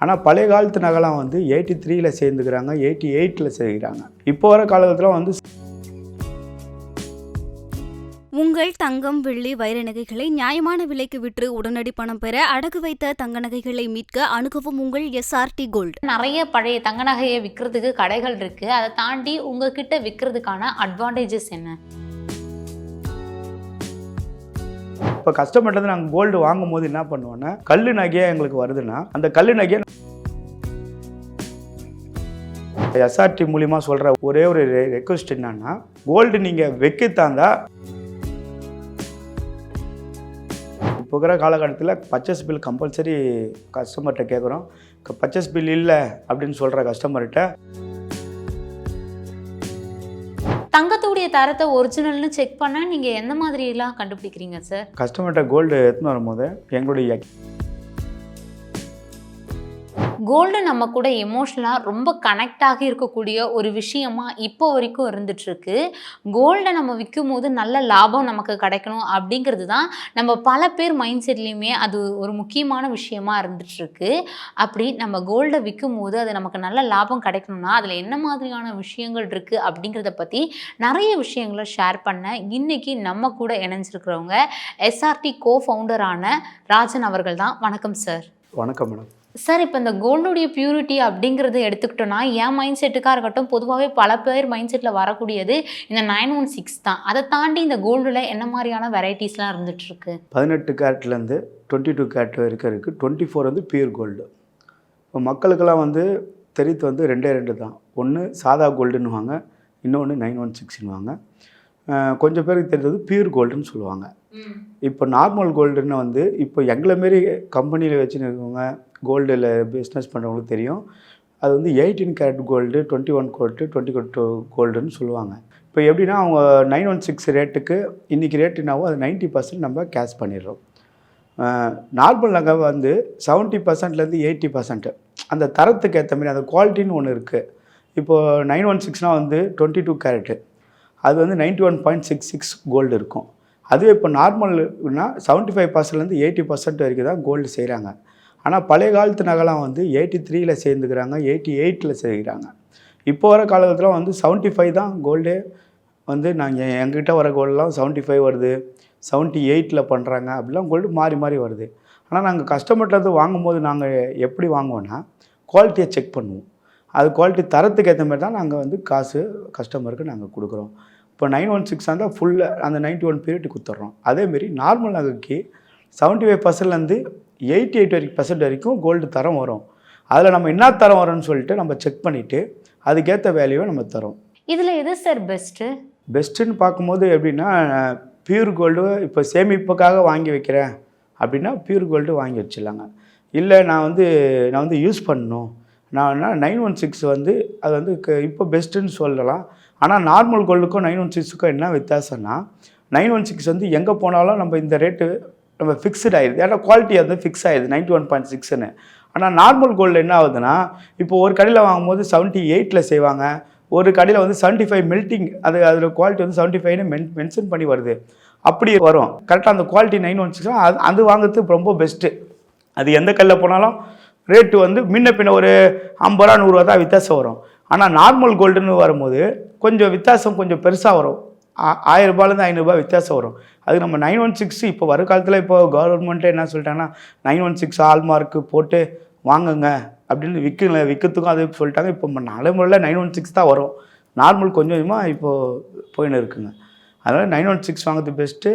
ஆனால் பழைய காலத்து நகைலாம் வந்து 83ல் சேர்ந்துக்கிறாங்க, 88ல் சேர்க்கிறாங்க. இப்போ வர காலகட்டத்தில் வந்து உங்கள் தங்கம், வெள்ளி, வைர நகைகளை நியாயமான விலைக்கு விற்று உடனடி பணம் பெற அடகு வைத்த தங்க நகைகளை மீட்க அணுகவும் உங்கள் SRT கோல்டு. நிறைய பழைய தங்க நகையை விற்கிறதுக்கு கடைகள் இருக்கு. அதை தாண்டி உங்ககிட்ட விற்கிறதுக்கான அட்வான்டேஜஸ் என்ன? இப்போ கஸ்டமர்லேருந்து நாங்கள் கோல்டு வாங்கும் போது என்ன பண்ணுவோன்னா, கல் நகையாக எங்களுக்கு வருதுன்னா அந்த கல் நகையை SRT மூலிமா சொல்கிற ஒரே ஒரு ரெக்வஸ்ட் என்னன்னா, கோல்டு நீங்கள் வைக்கத்தாந்தா இப்போ இருக்கிற காலகட்டத்தில் பர்ச்சேஸ் பில் கம்பல்சரி கஸ்டமர்கிட்ட கேட்குறோம். பர்ச்சேஸ் பில் இல்லை அப்படின்னு சொல்கிற கஸ்டமர்கிட்ட தங்கத்துடைய தரத்தை ஒரிஜினல்னு செக் பண்ண நீங்கள் எந்த மாதிரிலாம் கண்டுபிடிக்கிறீங்க சார்? கஸ்டமர்கிட்ட கோல்டு எடுத்துன்னு வரும்போது எங்களுடைய கோல்டு நம்ம கூட எமோஷ்னலாக ரொம்ப கனெக்ட் ஆகி இருக்கக்கூடிய ஒரு விஷயமா இப்போ வரைக்கும் இருந்துகிட்ருக்கு. கோல்டை நம்ம விற்கும் போது நல்ல லாபம் நமக்கு கிடைக்கணும் அப்படிங்கிறது தான் நம்ம பல பேர் மைண்ட் செட்லேயுமே அது ஒரு முக்கியமான விஷயமா இருந்துகிட்ருக்கு. அப்படி நம்ம கோல்டை விற்கும் போது அது நமக்கு நல்ல லாபம் கிடைக்கணும்னா அதில் என்ன மாதிரியான விஷயங்கள் இருக்குது அப்படிங்கிறத பற்றி நிறைய விஷயங்களை ஷேர் பண்ண இன்றைக்கி நம்ம கூட இணைஞ்சிருக்கிறவங்க SRT கோ-ஃபவுண்டரான ராஜன் அவர்கள் தான். வணக்கம் சார். வணக்கம் மேடம். சார், இப்போ இந்த கோல்டுடைய பியூரிட்டி அப்படிங்கிறது எடுத்துக்கிட்டோன்னா என் மைண்ட் செட்டுக்காக இருக்கட்டும், பொதுவாகவே பல பேர் மைண்ட் செட்டில் வரக்கூடியது இந்த 916 தான். அதை தாண்டி இந்த கோல்டில் என்ன மாதிரியான வெரைட்டிஸ்லாம் இருந்துகிட்ருக்கு? 18 கேரட்லேருந்து 22 கேரட் வரைக்கும் இருக்குது. 24 வந்து பியூர் கோல்டு. இப்போ மக்களுக்கெல்லாம் வந்து தெரிவித்து வந்து ரெண்டு தான். ஒன்று சாதா கோல்டுன்னுவாங்க, இன்னொன்று 916ன்னுவாங்க. கொஞ்சம் பேருக்கு தெரிஞ்சது பியூர் கோல்டுன்னு சொல்லுவாங்க. இப்போ நார்மல் கோல்டுன்னு வந்து இப்போ எங்களை மாரி கம்பெனியில் வச்சுன்னு இருக்கவங்க கோல்டில் பிஸ்னஸ் பண்ணுறவங்களுக்கு தெரியும். அது வந்து 18 கேரட் கோல்டு, 21 கோல்டு, 22 கோல்டுன்னு சொல்லுவாங்க. இப்போ எப்படின்னா அவங்க 916 ரேட்டுக்கு இன்றைக்கி ரேட் என்னாவோ அது 90% நம்ம கேஷ் பண்ணிடுறோம். நார்மல் நகை வந்து 70%லேருந்து 80% அந்த தரத்துக்கு ஏற்ற மாதிரி அந்த குவாலிட்டின்னு ஒன்று இருக்குது. இப்போது 916னால் வந்து 22 கேரட்டு, அது வந்து 91.66 கோல்டு இருக்கும். அதுவே இப்போ நார்மல்னா 75%லேருந்து 80% வரைக்கும் தான் கோல்டு செய்கிறாங்க. ஆனால் பழைய காலத்து நகைலாம் வந்து 83ல் சேர்ந்துக்கிறாங்க, 88ல் சேர்க்கிறாங்க. இப்போ வர காலகட்டத்தில் வந்து 75 தான் கோல்டே வந்து நாங்கள் எங்ககிட்ட வர கோல்டெலாம் 75 வருது, 78ல் பண்ணுறாங்க. அப்படிலாம் கோல்டு மாறி மாறி வருது. ஆனால் நாங்கள் கஸ்டமர்கிட்ட வாங்கும்போது நாங்கள் எப்படி வாங்குவோன்னா குவாலிட்டியை செக் பண்ணுவோம். அது குவாலிட்டி தரத்துக்கு ஏற்ற மாதிரி தான் நாங்கள் வந்து காசு கஸ்டமருக்கு நாங்கள் கொடுக்குறோம். இப்போ 916 இருந்தால் ஃபுல்லாக அந்த 91 பீரியட் கொடுத்துட்றோம். அதேமாரி நார்மல் நகைக்கு 75%லேருந்து 88% வரைக்கும் கோல்டு தரம் வரும். அதில் நம்ம என்ன தரம் வரும்னு சொல்லிட்டு நம்ம செக் பண்ணிவிட்டு அதுக்கேற்ற வேல்யூவை நம்ம தரோம். இதில் எது சார் பெஸ்ட்டுன்னு பார்க்கும்போது எப்படின்னா, பியூர் கோல்டு இப்போ சேமிப்புக்காக வாங்கி வைக்கிறேன் அப்படின்னா பியூர் கோல்டு வாங்கி வச்சிடலாங்க. இல்லை நான் வந்து யூஸ் பண்ணணும் நான் 916 வந்து அது வந்து இப்போ பெஸ்ட்டுன்னு சொல்லலாம். ஆனால் நார்மல் கோல்டுக்கும் 916க்கும் என்ன வித்தியாசம்னா, 916 வந்து எங்கே போனாலும் நம்ம இந்த ரேட்டு நம்ம ஃபிக்ஸ்டு ஆகிடுது. ஏன்னா குவாலிட்டி வந்து ஃபிக்ஸ் ஆகிடுது 91.6ன்னு. ஆனால் நார்மல் கோல்டு என்ன ஆகுதுன்னா, இப்போ ஒரு கடையில் வாங்கும்போது 78ல் செய்வாங்க, ஒரு கடையில் வந்து 75 மெல்ட்டிங், அதில் குவாலிட்டி வந்து 75ன்னு மென்ஷன் பண்ணி வருது. அப்படி வரும். கரெக்டாக அந்த குவாலிட்டி 916 அது வாங்குறது ரொம்ப பெஸ்ட்டு. அது எந்த கடையில் போனாலும் ரேட்டு வந்து முன்ன பின்ன ஒரு 50 ரூபா 100 ரூபா தான் வித்தியாசம் வரும். ஆனால் நார்மல் கோல்டுன்னு வரும்போது கொஞ்சம் வித்தியாசம் கொஞ்சம் பெருசாக வரும். 1000 ரூபாயிலேருந்து 500 ரூபாய் வித்தியாசம் வரும். அது நம்ம 916 இப்போ வர காலத்தில் இப்போ கவர்மெண்ட்டே என்ன சொல்லிட்டாங்கன்னா 916 ஹால்மார்க்கு போட்டு வாங்குங்க அப்படின்னு விற்கிறதுக்கும் அது சொல்லிட்டாங்க. இப்போ நடைமுறையில் 916 தான் வரும். நார்மல் கொஞ்சம் கொஞ்சமாக இப்போது போயின்னு இருக்குங்க. அதனால் 916 வாங்குறது பெஸ்ட்டு.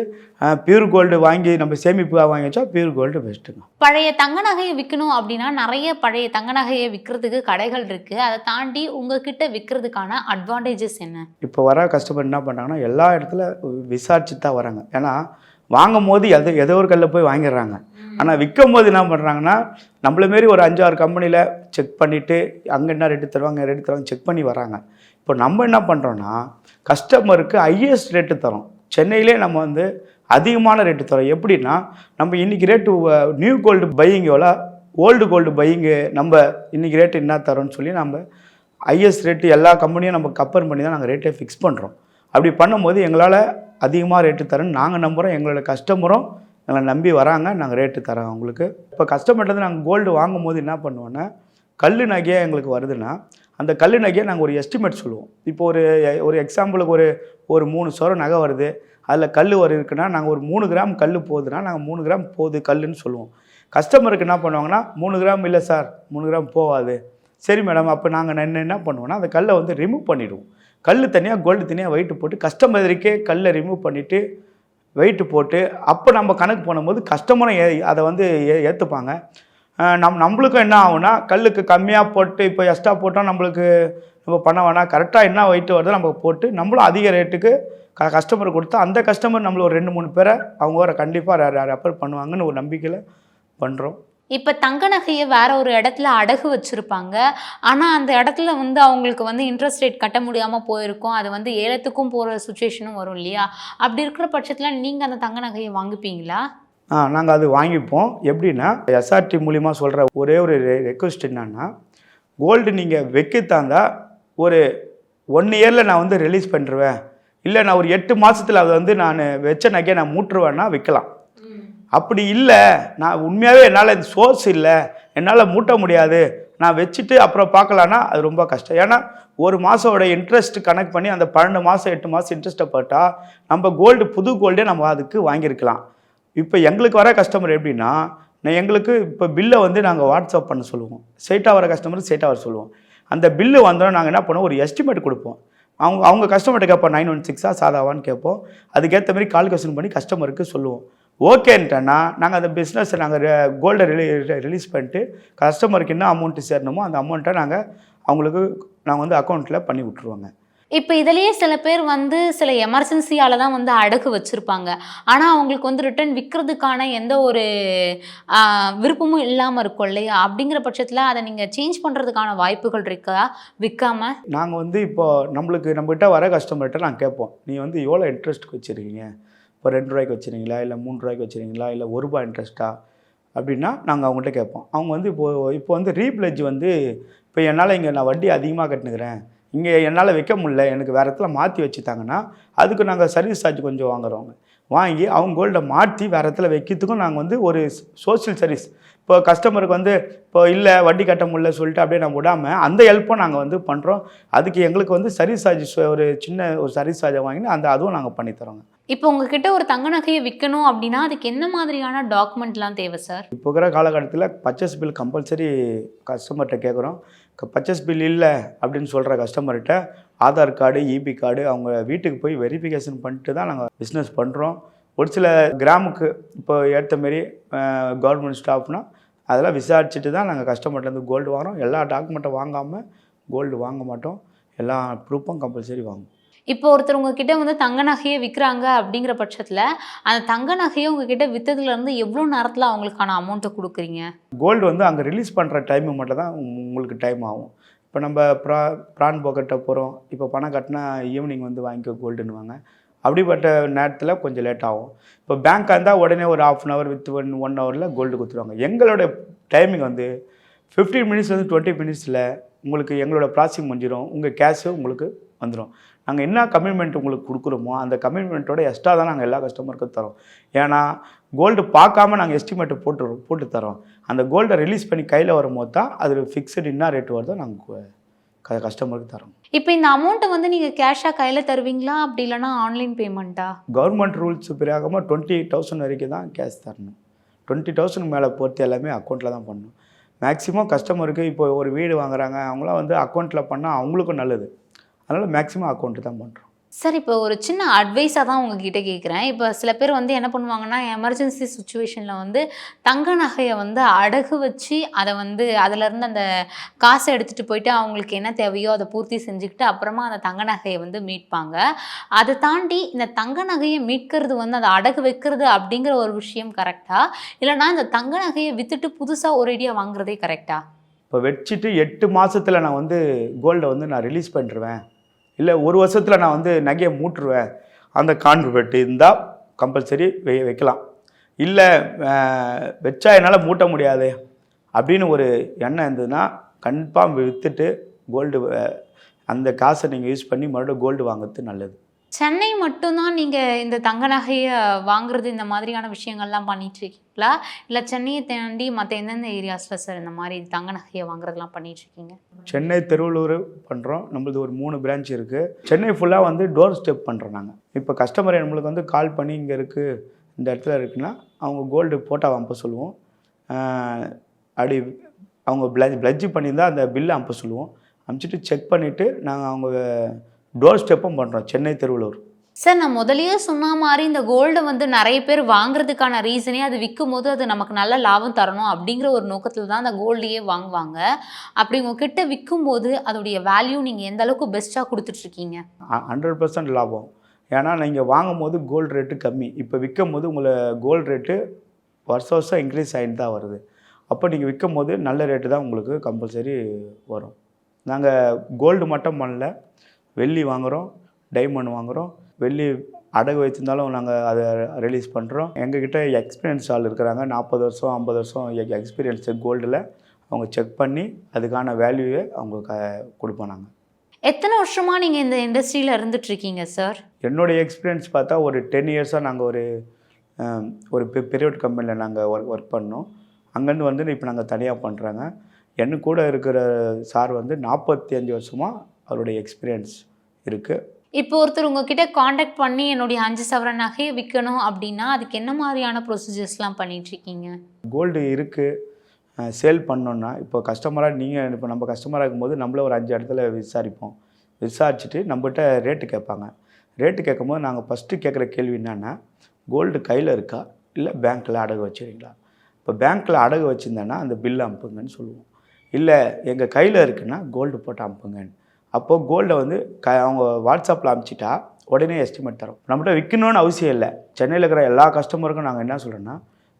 பியூர் கோல்டு வாங்கி நம்ம சேமிப்பாக வாங்கி வச்சா பியூர் கோல்டு பெஸ்ட்டுங்க. பழைய தங்க நகையை விற்கணும் அப்படின்னா நிறைய பழைய தங்க நகையை விற்கிறதுக்கு கடைகள் இருக்குது. அதை தாண்டி உங்ககிட்ட விற்கிறதுக்கான அட்வான்டேஜஸ் என்ன? இப்போ வர கஸ்டமர் என்ன பண்ணுறாங்கன்னா எல்லா இடத்துல விசாரிச்சு தான் வராங்க. ஏன்னா வாங்கும் போது ஏதோ ஒரு கல்லில் போய் வாங்கிடுறாங்க. ஆனால் விற்கும் போது என்ன பண்ணுறாங்கன்னா நம்மள மாரி ஒரு 5-6 கம்பெனியில் செக் பண்ணிவிட்டு அங்கே என்ன ரேட்டு தருவாங்க செக் பண்ணி வராங்க. இப்போ நம்ம என்ன பண்ணுறோன்னா கஸ்டமருக்கு ஹையஸ்ட் ரேட்டு தரோம். சென்னையிலே நம்ம வந்து அதிகமான ரேட்டு தரோம். எப்படின்னா நம்ம இன்றைக்கி ரேட்டு நியூ கோல்டு பையிங் எவ்வளோ, ஓல்டு கோல்டு பையிங்கு நம்ம இன்றைக்கி ரேட்டு என்ன தரோன்னு சொல்லி நம்ம ஹையஸ்ட் ரேட்டு எல்லா கம்பெனியும் நம்ம கம்பேர் பண்ணி தான் நாங்கள் ரேட்டை ஃபிக்ஸ் பண்ணுறோம். அப்படி பண்ணும்போது எங்களால் அதிகமாக ரேட்டு தரேன்னு நாங்கள் நம்புகிறோம், எங்களோட கஸ்டமரும் எங்களை நம்பி வராங்க, நாங்கள் ரேட்டு தரோம் அவங்களுக்கு. இப்போ கஸ்டமர்லேருந்து நாங்கள் கோல்டு வாங்கும் போது என்ன பண்ணுவோன்னா, கல் நகையாக எங்களுக்கு வருதுன்னா அந்த கல் நகையை நாங்கள் ஒரு எஸ்டிமேட் சொல்லுவோம். இப்போ ஒரு எக்ஸாம்பிளுக்கு ஒரு 3 சவரன் நகை வருது, அதில் கல் இருக்குன்னா நாங்கள் ஒரு 3 கிராம் கல் போகுதுன்னா நாங்கள் 3 கிராம் போகுது கல்லுன்னு சொல்லுவோம். கஸ்டமருக்கு என்ன பண்ணுவாங்கன்னா 3 கிராம் இல்லை சார் 3 கிராம் போகாது. சரி மேடம், அப்போ நாங்கள் என்ன பண்ணுவோன்னா அந்த கல்லை வந்து ரிமூவ் பண்ணிவிடுவோம். கல் தனியாக கோல்டு தனியாக வெயிட்டு போட்டு கஸ்டமருக்கே கல்லை ரிமூவ் பண்ணிவிட்டு வெயிட்டு போட்டு அப்போ நம்ம கணக்கு பண்ணும்போது கஸ்டமரும் அதை வந்து ஏற்றுப்பாங்க. நம்மளுக்கும் என்ன ஆகும்னா கல்லுக்கு கம்மியாக போட்டு இப்போ எக்ஸ்ட்ரா போட்டால் நம்மளுக்கு நம்ம பண்ண வேணாம், கரெக்டாக என்ன வெயிட்டு வருதோ நம்ம போட்டு நம்மளும் அதிக ரேட்டுக்கு கஸ்டமர் கொடுத்தா அந்த கஸ்டமர் நம்மள ஒரு 2-3 பேரை அவங்க கண்டிப்பாக ரெஃபர் பண்ணுவாங்கன்னு ஒரு நம்பிக்கையில் பண்ணுறோம். இப்போ தங்க நகையை வேற ஒரு இடத்துல அடகு வச்சுருப்பாங்க, ஆனால் அந்த இடத்துல வந்து அவங்களுக்கு வந்து இன்ட்ரெஸ்ட் ரேட் கட்ட முடியாமல் போயிருக்கும், அது வந்து ஏலத்துக்கும் போகிற சுச்சுவேஷனும் வரும் இல்லையா? அப்படி இருக்கிற பட்சத்தில் நீங்கள் அந்த தங்க நகையை வாங்கிப்பீங்களா? நாங்கள் அது வாங்கிப்போம். எப்படின்னா எஸ்ஆர்டி மூலிமா சொல்கிற ஒரே ஒரு ரெக்வஸ்ட் என்னன்னா, கோல்டு நீங்கள் வைக்கத்தாந்தா ஒரு 1 இயரில் நான் வந்து ரிலீஸ் பண்ணிடுவேன், இல்லை நான் ஒரு 8 மாதத்தில் அதை வந்து நான் வச்ச நகையை நான் மூட்டுருவேன்னா விற்கலாம். அப்படி இல்லை, நான் உண்மையாகவே என்னால் இந்த சோர்ஸ் இல்லை, என்னால் மூட்ட முடியாது, நான் வச்சுட்டு அப்புறம் பார்க்கலான்னா அது ரொம்ப கஷ்டம். ஏன்னா ஒரு மாதோட இன்ட்ரெஸ்ட் கனெக்ட் பண்ணி அந்த 12 மாதம் 8 மாதம் இன்ட்ரெஸ்ட்டை போட்டால் நம்ம கோல்டு புது கோல்டே நம்ம அதுக்கு வாங்கியிருக்கலாம். இப்போ எங்களுக்கு வர கஸ்டமர் எப்படின்னா, எங்களுக்கு இப்போ பில்லை வந்து நாங்கள் வாட்ஸ்அப் பண்ண சொல்லுவோம். ஸ்ட்ரெயிட்டாக வர கஸ்டமர் ஸ்ட்ரெயிட்டாக வர சொல்லுவோம். அந்த பில்லு வந்தோன்னா நாங்கள் என்ன பண்ணுவோம், ஒரு எஸ்டிமேட் கொடுப்போம். அவங்க கஸ்டமர்கிட்ட கேட்போம் 916 சாதாவான்னு கேட்போம். அதுக்கேற்ற மாதிரி கால் கொஸ்டின் பண்ணி கஸ்டமருக்கு சொல்லுவோம். ஓகேன்ட்டேன்னா நாங்கள் அந்த பிஸ்னஸை நாங்கள் கோல்டை ரிலீஸ் பண்ணிட்டு கஸ்டமருக்கு என்ன அமௌண்ட்டு சேரணுமோ அந்த அமௌண்ட்டை நாங்கள் வந்து அக்கௌண்ட்டில் பண்ணி விட்ருவோங்க. இப்போ இதிலேயே சில பேர் வந்து சில எமர்ஜென்சியால் தான் வந்து அடகு வச்சுருப்பாங்க, ஆனால் அவங்களுக்கு வந்து ரிட்டர்ன் விற்கிறதுக்கான எந்த ஒரு விருப்பமும் இல்லாமல் இருக்கும் இல்லையா? அப்படிங்கிற பட்சத்தில் அதை நீங்கள் சேஞ்ச் பண்ணுறதுக்கான வாய்ப்புகள் இருக்கா விற்காம? நாங்கள் வந்து இப்போ நம்மகிட்ட வர கஸ்டமர்கிட்ட நாங்கள் கேட்போம், நீ வந்து எவ்வளோ இன்ட்ரெஸ்ட்டுக்கு வச்சுருக்கீங்க, இப்போ 2 ரூபாய்க்கு வச்சுருக்கீங்களா, இல்லை 3 ரூபாய்க்கு வச்சுருக்கீங்களா, இல்லை 1 ரூபாய் இன்ட்ரெஸ்ட்டா அப்படின்னா நாங்கள் அவங்கள்ட்ட கேட்போம். அவங்க வந்து இப்போ வந்து ரீப்ளேஜ் வந்து இப்போ என்னால் இங்கே நான் வட்டி அதிகமாக கட்டுனுக்கிறேன், இங்கே என்னால் வைக்க முடியல, எனக்கு வேறு இடத்துல மாற்றி வச்சுட்டாங்கன்னா அதுக்கு நாங்கள் சர்வீஸ் சார்ஜ் கொஞ்சம் வாங்குறோங்க. வாங்கி அவங்க கோல்டை மாற்றி வேறு இடத்துல வைக்கிறதுக்கும் நாங்கள் வந்து ஒரு சோஷியல் சர்வீஸ். இப்போ கஸ்டமருக்கு வந்து இப்போ இல்லை வட்டி கட்ட முடியல சொல்லிட்டு அப்படியே நம்ம விடாமல் அந்த ஹெல்ப்பும் நாங்கள் வந்து பண்ணுறோம். அதுக்கு எங்களுக்கு வந்து சர்வீஸ் சார்ஜ் ஒரு சின்ன ஒரு சர்வீஸ் சார்ஜை வாங்கினா அதுவும் நாங்கள் பண்ணித்தரோங்க. இப்போ உங்ககிட்ட ஒரு தங்க நகையை விற்கணும் அப்படின்னா அதுக்கு என்ன மாதிரியான டாக்குமெண்ட்லாம் தேவை சார்? இப்போ இருக்கிற காலகட்டத்தில் பர்ச்சேஸ் பில் கம்பல்சரி கஸ்டமர்கிட்ட கேட்குறோம். பர்ச்சேஸ் பில் இல்லை அப்படின்னு சொல்கிற கஸ்டமர்கிட்ட ஆதார் கார்டு, இபி கார்டு அவங்க வீட்டுக்கு போய் வெரிஃபிகேஷன் பண்ணிட்டு தான் நாங்கள் பிஸ்னஸ் பண்ணுறோம். ஒரு சில கிராமுக்கு இப்போ ஏற்ற மாரி கவர்மெண்ட் ஸ்டாஃப்னால் அதெல்லாம் விசாரிச்சுட்டு தான் நாங்கள் கஸ்டமர்லேருந்து கோல்டு வாங்குகிறோம். எல்லா டாக்குமெண்ட்டும் வாங்காமல் கோல்டு வாங்க மாட்டோம், எல்லா ப்ரூஃபும் கம்பல்சரி வாங்குவோம். இப்போ ஒருத்தர் உங்ககிட்ட வந்து தங்க நகையை விற்கிறாங்க அப்படிங்கிற பட்சத்தில் அந்த தங்க நகையை உங்ககிட்ட விற்றதுலேருந்து எவ்வளோ நேரத்தில் அவங்களுக்கான அமௌண்ட்டை கொடுக்குறீங்க? கோல்டு வந்து அங்கே ரிலீஸ் பண்ணுற டைமு மட்டும் தான் உங்களுக்கு டைம் ஆகும். இப்போ நம்ம ப்ரான் பாக்கெட்டை போகிறோம், இப்போ பணம் கட்டினா ஈவினிங் வந்து வாங்கிக்கோ கோல்டுன்னுவாங்க. அப்படிப்பட்ட நேரத்தில் கொஞ்சம் லேட் ஆகும். இப்போ பேங்காக இருந்தால் உடனே ஒரு 1/2 hour வித் 1 hourல கோல்டு கொடுத்துருவாங்க. எங்களோட டைமிங் வந்து 15 மினிட்ஸ்லேருந்து 20 மினிட்ஸில் உங்களுக்கு எங்களோட ப்ராசஸிங் முடிஞ்சிடும், உங்கள் கேஷு உங்களுக்கு வந்துடும். நாங்கள் என்ன கமிட்மெண்ட் உங்களுக்கு கொடுக்குறோமோ அந்த கமிட்மெண்ட்டோட எக்ஸ்ட்ரா தான் நாங்கள் எல்லா கஸ்டமருக்கும் தரோம். ஏன்னா கோல்டு பார்க்காம நாங்கள் எஸ்டிமேட்டை போட்டு தரோம். அந்த கோல்டை ரிலீஸ் பண்ணி கையில் வரும்போது தான் அது ஃபிக்ஸ்டு என்ன ரேட் வருதோ நாங்கள் கஸ்டமருக்கு தரோம். இப்போ இந்த அமௌண்ட்டை வந்து நீங்கள் கேஷாக கையில் தருவீங்களா, அப்படி இல்லைனா ஆன்லைன் பேமெண்ட்டா? கவர்மெண்ட் ரூல்ஸ் பிரகாரமாக 20,000 வரைக்கும் தான் கேஷ் தரணும். 20,000 மேலே பொறுத்து எல்லாமே அக்கௌண்ட்டில் தான் பண்ணணும். மேக்ஸிமம் கஸ்டமருக்கு இப்போ ஒரு வீடு வாங்குறாங்க, அவங்களாம் வந்து அக்கௌண்ட்டில் பண்ணால் அவங்களுக்கும் நல்லது. அதனால் மேக்ஸிமம் அக்கௌண்ட்டு தான் பண்ணுறோம். சார், இப்போ ஒரு சின்ன அட்வைஸாக தான் உங்ககிட்ட கேட்குறேன். இப்போ சில பேர் வந்து என்ன பண்ணுவாங்கன்னா, எமர்ஜென்சி சுச்சுவேஷனில் வந்து தங்க நகையை வந்து அடகு வச்சு அதை வந்து அதிலேருந்து அந்த காசை எடுத்துகிட்டு போயிட்டு அவங்களுக்கு என்ன தேவையோ அதை பூர்த்தி செஞ்சுக்கிட்டு அப்புறமா அந்த தங்க நகையை வந்து மீட்பாங்க. அதை தாண்டி இந்த தங்க நகையை மீட்கிறது வந்து அதை அடகு வைக்கிறது அப்படிங்கிற ஒரு விஷயம் கரெக்டாக, இல்லைனா இந்த தங்க நகையை விற்றுட்டு புதுசாக ஒரு ஐடியா வாங்குறதே கரெக்டாக? இப்போ வச்சுட்டு 8 மாதத்தில் நான் வந்து கோல்டை வந்து நான் ரிலீஸ் பண்ணிடுவேன், இல்லை 1 வருஷத்தில் நான் வந்து நகையை மூட்டுருவேன், அந்த கான்ட்ரிபியூட் இருந்தால் கம்பல்சரி வைக்கலாம். இல்லை வச்சா என்னால் மூட்ட முடியாது அப்படின்னு ஒரு எண்ணம் இருந்ததுன்னா கன்ஃபார்ம் விற்றுட்டு கோல்டு அந்த காசை நீங்கள் யூஸ் பண்ணி மறுபடியும் கோல்டு வாங்குறது நல்லது. சென்னை மட்டும்தான் நீங்கள் இந்த தங்க நகையை வாங்குறது இந்த மாதிரியான விஷயங்கள்லாம் பண்ணிட்டு இருக்கீங்களா, இல்லை சென்னையை தாண்டி மற்ற எந்தெந்த ஏரியாஸில் சார் இந்த மாதிரி தங்க நகையை வாங்குறதுலாம் பண்ணிட்டு இருக்கீங்க? சென்னை, திருவள்ளூர் பண்ணுறோம். நம்மளது ஒரு 3 பிரான்ச் இருக்குது. சென்னை ஃபுல்லாக வந்து டோர் ஸ்டெப் பண்ணுறோம் நாங்கள். இப்போ கஸ்டமர் நம்மளுக்கு வந்து கால் பண்ணி இங்கே இருக்குது, இந்த இடத்துல இருக்குன்னா அவங்க கோல்டு போட்டோ அனுப்ப சொல்லுவோம். அப்படி அவங்க பிளட்ஜ் பண்ணியிருந்தால் அந்த பில்லை அனுப்ப சொல்லுவோம். அனுப்பிச்சிட்டு செக் பண்ணிவிட்டு நாங்கள் அவங்க டோர் ஸ்டெப்பும் பண்ணுறோம் சென்னை, திருவள்ளூர். சார், நான் முதலியே சொன்ன மாதிரி இந்த கோல்டை வந்து நிறைய பேர் வாங்குறதுக்கான ரீசனே அது விற்கும் போது அது நமக்கு நல்ல லாபம் தரணும் அப்படிங்கிற ஒரு நோக்கத்தில் தான் அந்த கோல்டையே வாங்குவாங்க. அப்படி உங்ககிட்ட விற்கும் போது அதோடைய வேல்யூ நீங்கள் எந்த அளவுக்கு பெஸ்ட்டாக கொடுத்துட்ருக்கீங்க? 100% லாபம். ஏன்னா நீங்கள் வாங்கும் போது கோல்டு ரேட்டு கம்மி, இப்போ விற்கும் போது உங்களை கோல்டு ரேட்டு வருஷம் இன்க்ரீஸ் ஆகிட்டு தான் வருது. அப்போ நீங்கள் விற்கும் போது நல்ல ரேட்டு தான் உங்களுக்கு கம்பல்சரி வரும். நாங்கள் கோல்டு மட்டும் பண்ணல, வெள்ளி வாங்குகிறோம், டைமண்ட் வாங்குகிறோம். வெள்ளி அடகு வச்சுருந்தாலும் நாங்கள் அதை ரிலீஸ் பண்ணுறோம். எங்ககிட்ட எக்ஸ்பீரியன்ஸ் ஆள் இருக்கிறாங்க, 40 வருஷம் 50 வருஷம் எக்ஸ்பீரியன்ஸு கோல்டில். அவங்க செக் பண்ணி அதுக்கான வேல்யூவை அவங்க கொடுப்போம் நாங்கள். எத்தனை வருஷமாக நீங்கள் இந்த இண்டஸ்ட்ரியில் இருந்துகிட்ருக்கீங்க சார்? என்னுடைய எக்ஸ்பீரியன்ஸ் பார்த்தா ஒரு 10 இயர்ஸாக நாங்கள் ஒரு பெரிய கம்பெனியில் நாங்கள் ஒர்க் பண்ணோம். அங்கேருந்து வந்து இப்போ நாங்கள் தனியாக பண்ணுறாங்க. என்ன கூட இருக்கிற சார் வந்து 45 வருஷமாக அவருடைய எக்ஸ்பீரியன்ஸ் இருக்குது. இப்போ ஒருத்தர் உங்ககிட்ட காண்டாக்ட் பண்ணி என்னுடைய 5 சவரன் நகையை விற்கணும் அப்படின்னா அதுக்கு என்ன மாதிரியான ப்ரொசீஜர்ஸ்லாம் பண்ணிகிட்ருக்கீங்க? கோல்டு இருக்குது, சேல் பண்ணோன்னா இப்போ கஸ்டமராக நீங்கள் இப்போ நம்ம கஸ்டமராக இருக்கும்போது நம்மள ஒரு 5 இடத்துல விசாரிப்போம். விசாரிச்சுட்டு நம்மகிட்ட ரேட்டு கேட்பாங்க. ரேட்டு கேட்கும்போது நாங்கள் ஃபஸ்ட்டு கேட்குற கேள்வி என்னென்னா, கோல்டு கையில் இருக்கா இல்லை பேங்க்கில் அடகு வச்சுருக்கீங்களா? இப்போ பேங்க்கில் அடகு வச்சுருந்தேன்னா அந்த பில்லு அனுப்புங்கன்னு சொல்லுவோம். இல்லை எங்கள் கையில் இருக்குன்னா கோல்டு போட்டு அனுப்புங்கன்னு. அப்போது கோல்டை வந்து அவங்க வாட்ஸ்அப்பில் அனுப்பிச்சிட்டா உடனே எஸ்டிமேட் தரோம். நம்மகிட்ட விற்கணும்னு அவசியம் இல்லை. சென்னையில் இருக்கிற எல்லா கஸ்டமருக்கும் நாங்கள் என்ன சொல்கிறோன்னா,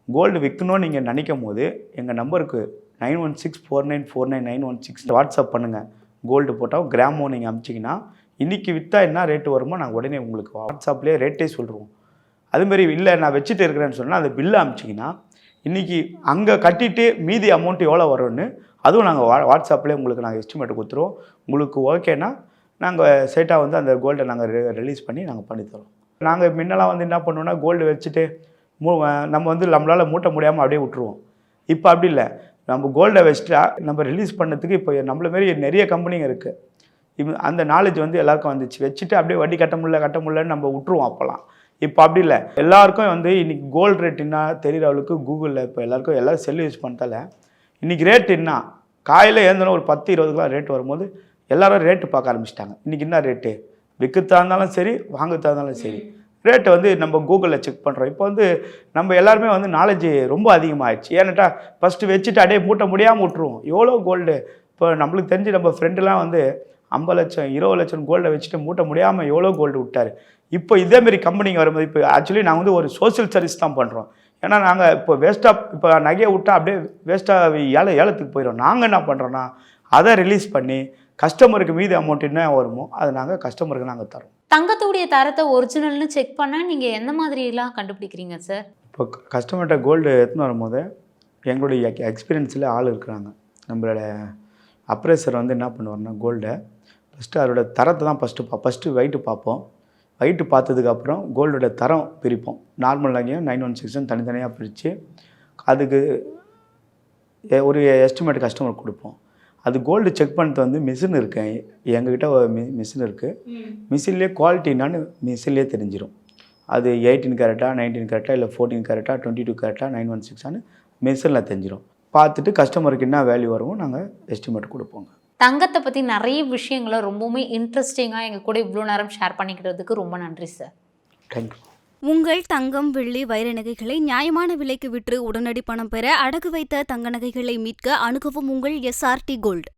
கோல்டு விற்கணும்னு நீங்கள் நினைக்கும் போது எங்கள் நம்பருக்கு 9164949916 வாட்ஸ்அப் பண்ணுங்கள். கோல்டு போட்டால் கிராமோ நீங்கள் அனுப்பிச்சிங்கன்னா இன்றைக்கி விற்றா என்ன ரேட்டு வருமோ நாங்கள் உடனே உங்களுக்கு வாட்ஸ்அப்லேயே ரேட்டே சொல்லிடுவோம். அதுமாரி இல்லை நான் வச்சுட்டு இருக்கிறேன்னு சொன்னால் அந்த பில்லை அனுப்பிச்சிங்கன்னா இன்றைக்கி அங்கே கட்டிட்டு மீதி அமௌண்ட் எவ்வளோ வரும்னு அதுவும் நாங்கள் வாட்ஸ்அப்லேயே உங்களுக்கு நாங்கள் எஸ்டிமேட் கொடுத்துருவோம். உங்களுக்கு ஓகேனா நாங்கள் சேட்டாக வந்து அந்த கோல்டை நாங்கள் ரிலீஸ் பண்ணி நாங்கள் பண்ணித்தரோம். நாங்கள் முன்னெல்லாம் வந்து என்ன பண்ணுவோன்னா, கோல்டு வச்சுட்டு நம்ம வந்து நம்மளால் மூட்ட முடியாமல் அப்படியே விட்டுருவோம். இப்போ அப்படி இல்லை, நம்ம கோல்டை வச்சுட்டா நம்ம ரிலீஸ் பண்ணதுக்கு இப்போ நம்மள மாரி நிறைய கம்பெனிங்க இருக்குது. அந்த நாலேஜ் வந்து எல்லாருக்கும் வந்துச்சு. வச்சுட்டு அப்படியே வட்டி கட்ட முடியலன்னு நம்ம விட்டுருவோம் அப்போல்லாம். இப்போ அப்படி இல்லை, எல்லாருக்கும் வந்து இன்றைக்கி கோல்டு ரேட் என்ன தெரிகிற அளவுக்கு கூகுளில் இப்போ எல்லாருக்கும் எல்லோரும் செல் யூஸ் பண்ணிட்டால இன்றைக்கி ரேட் என்ன காயில் ஏந்தோன்னா ஒரு 10-20 கிலோ ரேட் வரும்போது எல்லோரும் ரேட்டு பார்க்க ஆரம்பிச்சிட்டாங்க. இன்றைக்கி என்ன ரேட்டு விற்கத்தா இருந்தாலும் சரி, வாங்கத்தா இருந்தாலும் சரி, ரேட்டை வந்து நம்ம கூகுளில் செக் பண்ணுறோம். இப்போ வந்து நம்ம எல்லாருமே வந்து நாலேஜ் ரொம்ப அதிகமாகிடுச்சு. ஏன்னாட்டா ஃபஸ்ட்டு வச்சுட்டு அப்படியே மூட்ட முடியாமல் விட்டுருவோம். எவ்வளோ கோல்டு இப்போ நம்மளுக்கு தெரிஞ்சு நம்ம ஃப்ரெண்டுலாம் வந்து 50 லட்சம் 20 லட்சம் கோல்டை வச்சுட்டு மூட்ட முடியாமல் எவ்வளோ கோல்டு விட்டார். இப்போ இதேமாரி கம்பெனிங்க வரும்போது இப்போ ஆக்சுவலி நாங்கள் வந்து ஒரு சோஷியல் சர்வீஸ் தான் பண்ணுறோம். ஏன்னா நாங்கள் இப்போ வேஸ்ட்டாக இப்போ நகையை விட்டால் அப்படியே வேஸ்ட்டாக ஏலத்துக்கு போயிடும். நாங்கள் என்ன பண்ணுறோன்னா அதை ரிலீஸ் பண்ணி கஸ்டமருக்கு மீதி அமௌண்ட் என்ன வருமோ அதை நாங்கள் கஸ்டமருக்கு நாங்கள் தரோம். தங்கத்துடைய தரத்தை ஒரிஜினல்னு செக் பண்ணால் நீங்கள் எந்த மாதிரியெல்லாம் கண்டுபிடிக்கிறீங்க சார்? இப்போ கஸ்டமர்கிட்ட கோல்டு எடுத்துன்னு வரும்போது எங்களுடைய எக்ஸ்பீரியன்ஸில் ஆள் இருக்கிறாங்க. நம்மளோட அப்ரைசர் வந்து என்ன பண்ணுவார்னா, கோல்டை ஃபஸ்ட்டு அதோட தரத்தை தான் ஃபஸ்ட்டு வெயிட்டு பார்ப்போம். வெயிட்டு பார்த்ததுக்கப்புறம் கோல்டோட தரம் பிரிப்போம். நார்மல் நகையும் 916 தனித்தனியாக பிரித்து அதுக்கு ஒரு எஸ்டிமேட் கஸ்டமர் கொடுப்போம். அது கோல்டு செக் பண்ணிட்டு வந்து மிஷின் இருக்கு, எங்ககிட்ட மிஷின் இருக்குது. மிஷின்லேயே குவாலிட்டி என்னான்னு மிஷின்லேயே தெரிஞ்சிடும். அது 18 கேரட்டா 19 கேரட்டா இல்லை 14 கேரட்டா 22 கேரட்டா 916 மிஷினில் தெரிஞ்சிடும். பார்த்துட்டு கஸ்டமருக்கு என்ன வேல்யூ வருமோ நாங்கள் எஸ்டிமேட் கொடுப்போங்க. தங்கத்தை பற்றி நிறைய விஷயங்களை ரொம்பவுமே இன்ட்ரெஸ்டிங்காக எங்கள் கூட இவ்வளோ நேரம் ஷேர் பண்ணிக்கிறதுக்கு ரொம்ப நன்றி சார். தேங்க்யூ. உங்கள் தங்கம், வெள்ளி, வைர நகைகளை நியாயமான விலைக்கு விற்று உடனடி பணம் பெற அடகு வைத்த தங்க நகைகளை மீட்க அணுகவும் உங்கள் SRT கோல்டு.